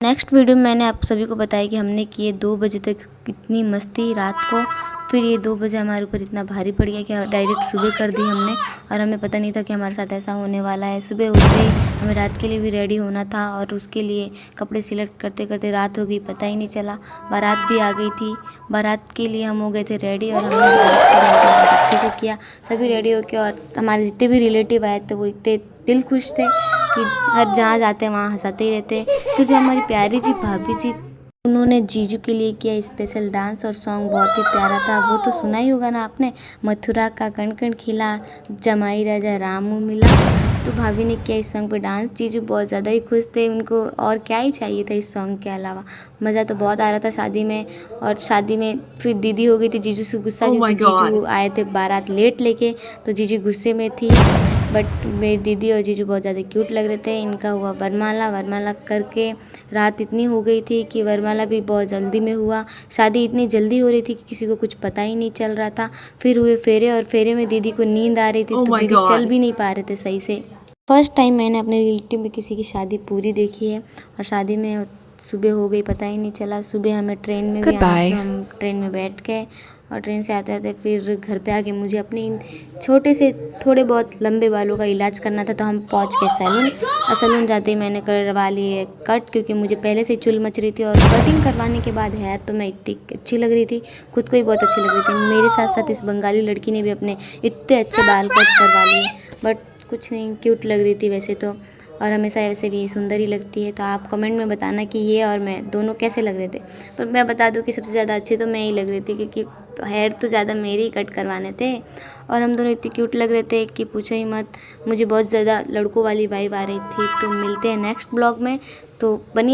Next video में मैंने आप सभी को बताया कि हमने किए 2 बजे तक कितनी मस्ती रात को। फिर ये 2 बजे हमारे ऊपर इतना भारी पड़ गया कि डायरेक्ट सुबह कर दी हमने, और हमें पता नहीं था कि हमारे साथ ऐसा होने वाला है। सुबह उठते ही हमें रात के लिए भी रेडी होना था और उसके लिए कपड़े सिलेक्ट करते करते रात हो गई, पता ही नहीं चला। बारात भी आ गई थी, बारात के लिए हम हो गए थे रेडी और हमने बारात को बहुत अच्छे से किया। सभी रेडी होके, और हमारे जितने भी रिलेटिव आए थे वो इतने दिल खुश थे कि हर जहाँ जाते हैं वहाँ हंसाते ही रहते। फिर जो हमारी प्यारी जी भाभी जी, उन्होंने जीजू के लिए किया स्पेशल डांस, और सॉन्ग बहुत ही प्यारा था। वो तो सुना ही होगा ना आपने, मथुरा का कण कण खिला, जमाई राजा रामू मिला। तो भाभी ने किया इस सॉन्ग पे डांस। जीजू बहुत ज़्यादा ही खुश थे, उनको और क्या ही चाहिए था इस सॉन्ग के अलावा। मज़ा तो बहुत आ रहा था शादी में। और शादी में फिर दीदी हो गई थी जीजू से गुस्सा, क्योंकि जीजू आए थे बारात लेट लेके, तो जीजू गुस्से में थी। बट मेरी दीदी और जीजू बहुत ज़्यादा क्यूट लग रहे थे। इनका हुआ वरमाला करके रात इतनी हो गई थी कि वरमाला भी बहुत जल्दी में हुआ। शादी इतनी जल्दी हो रही थी कि किसी को कुछ पता ही नहीं चल रहा था। फिर हुए फेरे, और फेरे में दीदी को नींद आ रही थी, तो दीदी चल भी नहीं पा रहे थे सही से। फर्स्ट टाइम मैंने अपने रिलेटिव में किसी की शादी पूरी देखी है, और शादी में सुबह हो गई, पता ही नहीं चला। सुबह हमें ट्रेन में भी आना, तो हम ट्रेन में बैठ गए, और ट्रेन से आते आते फिर घर पे आके मुझे अपने इन छोटे से थोड़े बहुत लंबे बालों का इलाज करना था। तो हम पहुंच गए सैलून, और सैलून जाते ही मैंने करवा ली है कट, क्योंकि मुझे पहले से चुल मच रही थी। और कटिंग करवाने के बाद हेयर तो मैं इतनी अच्छी लग रही थी, खुद को ही बहुत अच्छी लग रही थी। मेरे साथ साथ इस बंगाली लड़की ने भी अपने इतने अच्छे बाल कट करवा लिए, बट कुछ नहीं, क्यूट लग रही थी वैसे तो, और हमेशा वैसे भी सुंदर ही लगती है। तो आप कमेंट में बताना कि ये और मैं दोनों कैसे लग रहे थे। पर मैं बता दूं कि सबसे ज़्यादा अच्छी तो मैं ही लग रही थी, क्योंकि हेयर तो ज़्यादा मेरे ही कट करवाने थे, और हम दोनों इतने क्यूट लग रहे थे कि पूछो ही मत। मुझे बहुत ज़्यादा लड़कों वाली वाइब आ रही थी। तो मिलते हैं नेक्स्ट ब्लॉग में, तो बनिए।